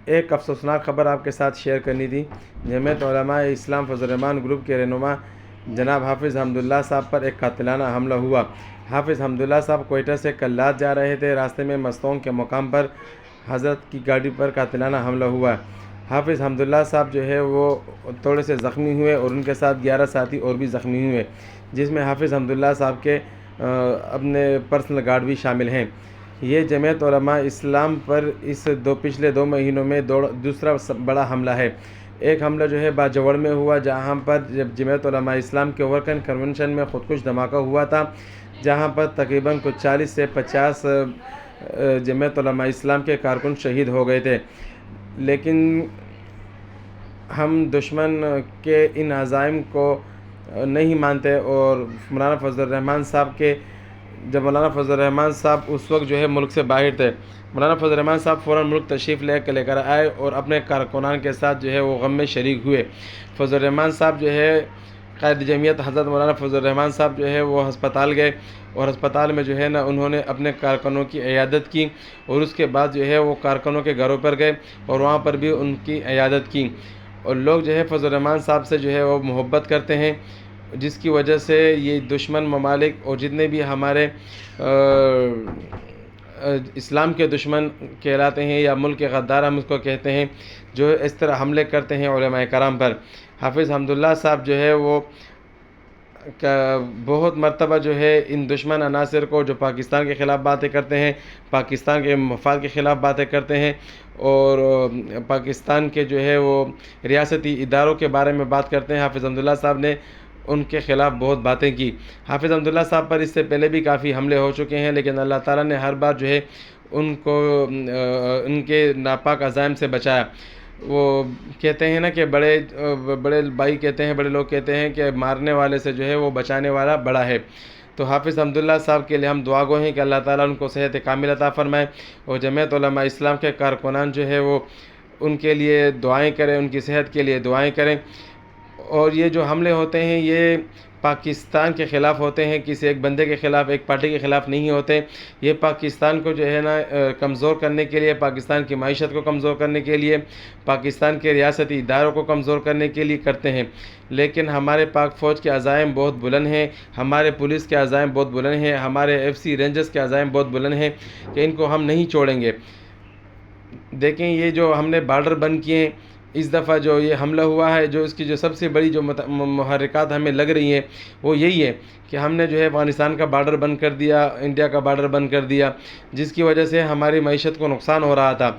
ایک افسوسناک خبر آپ کے ساتھ شیئر کرنی تھی۔ جمعیت علماء اسلام فضل الرحمان گروپ کے رہنما جناب حافظ حمداللہ صاحب پر ایک قاتلانہ حملہ ہوا۔ حافظ حمداللہ صاحب کوئٹہ سے کلات جا رہے تھے، راستے میں مستونگ کے مقام پر حضرت کی گاڑی پر قاتلانہ حملہ ہوا۔ حافظ حمداللہ صاحب جو ہے وہ تھوڑے سے زخمی ہوئے اور ان کے ساتھ 11 ساتھی اور بھی زخمی ہوئے، جس میں حافظ حمداللہ صاحب کے اپنے پرسنل گارڈ بھی شامل ہیں۔ یہ جمعیت علماء اسلام پر پچھلے 2 مہینوں میں دوسرا بڑا حملہ ہے۔ ایک حملہ جو ہے باجوڑ میں ہوا، جہاں پر جب جمعیت علماء اسلام کے ورکن کنونشن میں خودکش دھماکہ ہوا تھا، جہاں پر تقریباً کچھ 40 سے 50 جمعیت علماء اسلام کے کارکن شہید ہو گئے تھے۔ لیکن ہم دشمن کے ان عزائم کو نہیں مانتے، اور مولانا فضل الرحمان صاحب جب مولانا فضل الرحمان صاحب اس وقت جو ہے ملک سے باہر تھے، مولانا فضل الرحمان صاحب فوراً ملک تشریف لے کر آئے اور اپنے کارکنان کے ساتھ جو ہے وہ غم میں شریک ہوئے۔ فضل الرحمان صاحب جو ہے قائد جمعیت حضرت مولانا فضل الرحمان صاحب جو ہے وہ ہسپتال گئے، اور ہسپتال میں جو ہے نا انہوں نے اپنے کارکنوں کی عیادت کی، اور اس کے بعد جو ہے وہ کارکنوں کے گھروں پر گئے اور وہاں پر بھی ان کی عیادت کی۔ اور لوگ جو ہے فضل الرحمان صاحب سے جو ہے وہ محبت کرتے ہیں، جس کی وجہ سے یہ دشمن ممالک اور جتنے بھی ہمارے اسلام کے دشمن کہلاتے ہیں یا ملک کے غدار ہم اس کو کہتے ہیں، جو اس طرح حملے کرتے ہیں علماء کرام پر۔ حافظ حمداللہ صاحب جو ہے وہ بہت مرتبہ جو ہے ان دشمن عناصر کو جو پاکستان کے خلاف باتیں کرتے ہیں، پاکستان کے مفاد کے خلاف باتیں کرتے ہیں، اور پاکستان کے جو ہے وہ ریاستی اداروں کے بارے میں بات کرتے ہیں، حافظ حمداللہ صاحب نے ان کے خلاف بہت باتیں کی۔ حافظ حمداللہ صاحب پر اس سے پہلے بھی کافی حملے ہو چکے ہیں، لیکن اللہ تعالیٰ نے ہر بار جو ہے ان کو ان کے ناپاک عزائم سے بچایا۔ وہ کہتے ہیں نا کہ بڑے بھائی کہتے ہیں، بڑے لوگ کہتے ہیں کہ مارنے والے سے جو ہے وہ بچانے والا بڑا ہے۔ تو حافظ حمداللہ صاحب کے لیے ہم دعا گو ہیں کہ اللہ تعالیٰ ان کو صحت کامل عطا فرمائے، اور جمعیت علماء اسلام کے کارکنان جو ہے وہ ان کے لیے دعائیں کریں، ان کی صحت کے لیے دعائیں کریں۔ اور یہ جو حملے ہوتے ہیں یہ پاکستان کے خلاف ہوتے ہیں، کسی ایک بندے کے خلاف، ایک پارٹی کے خلاف نہیں ہوتے۔ یہ پاکستان کو جو ہے نا کمزور کرنے کے لیے، پاکستان کی معیشت کو کمزور کرنے کے لیے، پاکستان کے ریاستی اداروں کو کمزور کرنے کے لیے کرتے ہیں۔ لیکن ہمارے پاک فوج کے عزائم بہت بلند ہیں، ہمارے پولیس کے عزائم بہت بلند ہیں، ہمارے FCC رینجرز کے عزائم بہت بلند ہیں کہ ان کو ہم نہیں چھوڑیں گے۔ دیکھیں یہ جو ہم نے بارڈر بند کیے ہیں، اس دفعہ جو یہ حملہ ہوا ہے، جو اس کی جو سب سے بڑی جو محرکات ہمیں لگ رہی ہیں وہ یہی ہے کہ ہم نے جو ہے افغانستان کا بارڈر بند کر دیا، انڈیا کا بارڈر بند کر دیا، جس کی وجہ سے ہماری معیشت کو نقصان ہو رہا تھا۔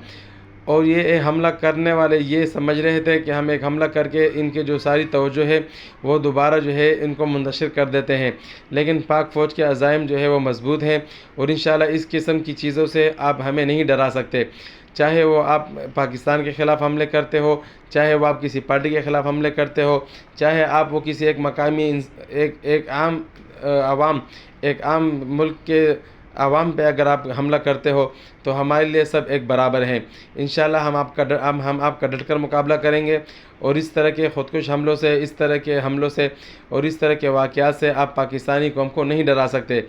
اور یہ حملہ کرنے والے یہ سمجھ رہے تھے کہ ہم ایک حملہ کر کے ان کے جو ساری توجہ ہے وہ دوبارہ جو ہے ان کو منتشر کر دیتے ہیں، لیکن پاک فوج کے عزائم جو ہے وہ مضبوط ہیں، اور انشاءاللہ اس قسم کی چیزوں سے آپ ہمیں نہیں ڈرا سکتے۔ چاہے وہ آپ پاکستان کے خلاف حملے کرتے ہو، چاہے وہ آپ کسی پارٹی کے خلاف حملے کرتے ہو، چاہے آپ وہ کسی ایک مقامی ایک عام ملک کے عوام پہ اگر آپ حملہ کرتے ہو، تو ہمارے لیے سب ایک برابر ہیں۔ انشاءاللہ ہم آپ کا ڈٹ کر مقابلہ کریں گے، اور اس طرح کے خودکش حملوں سے، اس طرح کے حملوں سے اور اس طرح کے واقعات سے آپ پاکستانی قوم کو نہیں ڈرا سکتے۔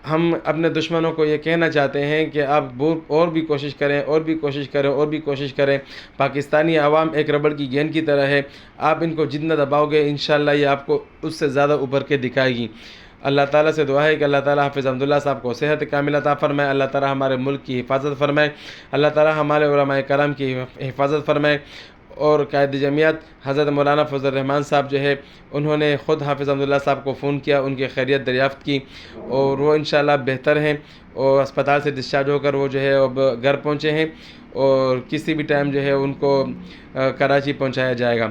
ہم اپنے دشمنوں کو یہ کہنا چاہتے ہیں کہ آپ اور بھی کوشش کریں، اور بھی کوشش کریں، اور بھی کوشش کریں۔ پاکستانی عوام ایک ربڑ کی گیند کی طرح ہے، آپ ان کو جتنا دباؤ گے انشاءاللہ یہ آپ کو اس سے زیادہ ابھر کے دکھائے گی۔ اللہ تعالیٰ سے دعا ہے کہ اللہ تعالیٰ حافظ حمداللہ صاحب کو صحت کامل عطا فرمائے، اللہ تعالیٰ ہمارے ملک کی حفاظت فرمائے، اللہ تعالیٰ ہمارے علماء کرام کی حفاظت فرمائے۔ اور قائد جمعیت حضرت مولانا فضل الرحمان صاحب جو ہے انہوں نے خود حافظ حمداللہ صاحب کو فون کیا، ان کی خیریت دریافت کی، اور وہ انشاءاللہ بہتر ہیں، اور اسپتال سے ڈسچارج ہو کر وہ جو ہے اب گھر پہنچے ہیں، اور کسی بھی ٹائم جو ہے ان کو کراچی پہنچایا جائے گا۔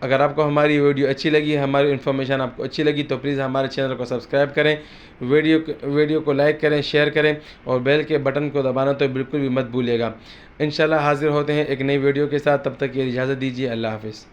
اگر آپ کو ہماری ویڈیو اچھی لگی، ہماری انفارمیشن آپ کو اچھی لگی، تو پلیز ہمارے چینل کو سبسکرائب کریں، ویڈیو کو لائک کریں، شیئر کریں، اور بیل کے بٹن کو دبانا تو بالکل بھی مت بھولیے گا۔ انشاءاللہ حاضر ہوتے ہیں ایک نئی ویڈیو کے ساتھ، تب تک کے لیے اجازت دیجیے، اللہ حافظ۔